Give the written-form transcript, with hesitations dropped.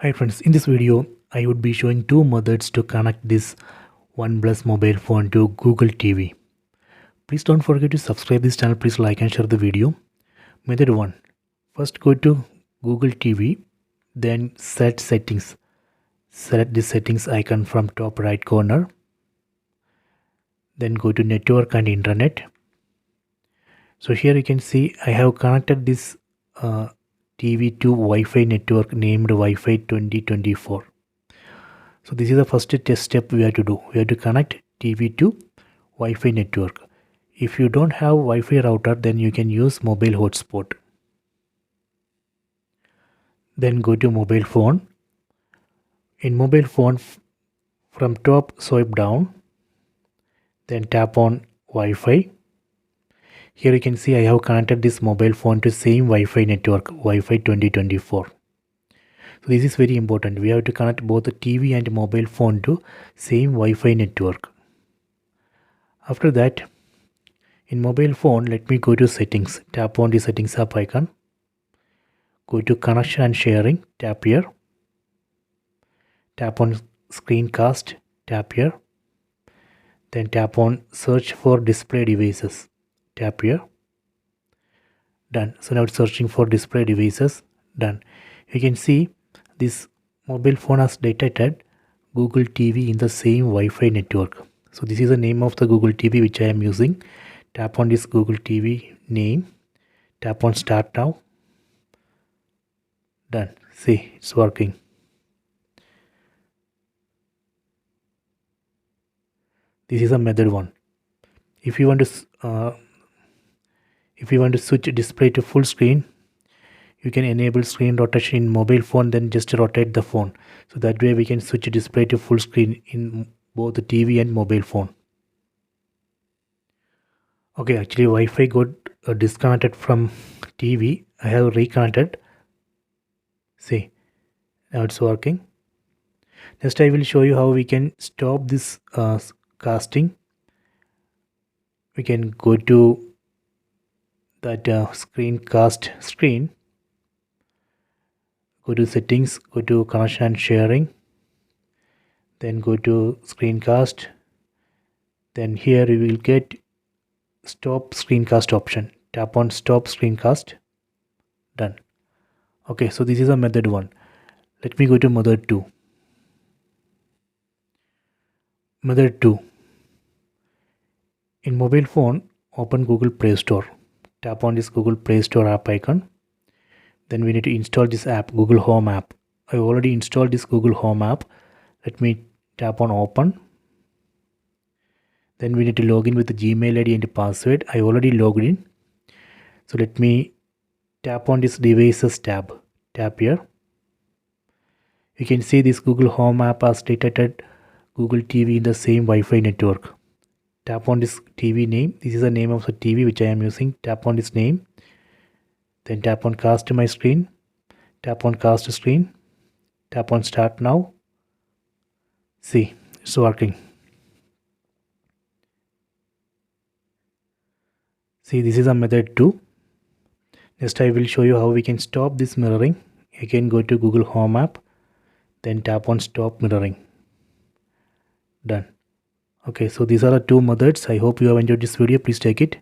Hi friends, in this video I would be showing two methods to connect this OnePlus mobile phone to Google TV. Please don't forget to subscribe this channel, please like and share the video. Method 1. First go to Google TV, then set settings. Select the settings icon from top right corner. Then go to network and internet. So here you can see I have connected this TV to Wi-Fi network named Wi-Fi 2024. So this is the first test step we have to do. We have to connect TV to Wi-Fi network. If you don't have Wi-Fi router, then you can use mobile hotspot. Then go to mobile phone. In mobile phone, from top swipe down. Then tap on Wi-Fi. Here you can see I have connected this mobile phone to same Wi-Fi network, Wi-Fi 2024. So this is very important. We have to connect both the TV and mobile phone to same Wi-Fi network. After that, in mobile phone, let me go to settings. Tap on the settings app icon. Go to connection and sharing. Tap here. Tap on screencast. Tap here. Then tap on search for display devices. Tap here. Done. So now it's searching for display devices. Done. You can see this mobile phone has detected Google TV in the same Wi-Fi network. So this is the name of the Google TV which I am using. Tap on this Google TV name. Tap on start now. Done. See, it's working. This is a method 1. If you want to switch display to full screen, you can enable screen rotation in mobile phone, then just rotate the phone. So that way we can switch display to full screen in both the TV and mobile phone. Okay, actually Wi-Fi got disconnected from TV. I have reconnected. See, now it's working. Next I will show you how we can stop this casting. We can go to that screencast screen. Go to settings, go to connection and sharing, then go to screencast. Then here you will get stop screencast option. Tap on stop screencast. Done. Okay, so this is a method 1. Let me go to method 2. Method 2. In mobile phone, open Google Play Store. Tap on this Google Play Store app icon. Then we need to install this app, Google Home app. I already installed this Google Home app. Let me tap on open. Then we need to log in with the Gmail ID and password. I already logged in. So let me tap on this devices tab. Tap here. You can see this Google Home app has detected Google TV in the same Wi-Fi network. Tap on this TV name. This is the name of the TV which I am using. Tap on this name. Then tap on cast my screen. Tap on cast screen. Tap on start now. See, it's working. See, this is a method 2. Next I will show you how we can stop this mirroring. Again go to Google Home app. Then tap on stop mirroring. Done. Okay, so these are the two methods. I hope you have enjoyed this video. Please take it.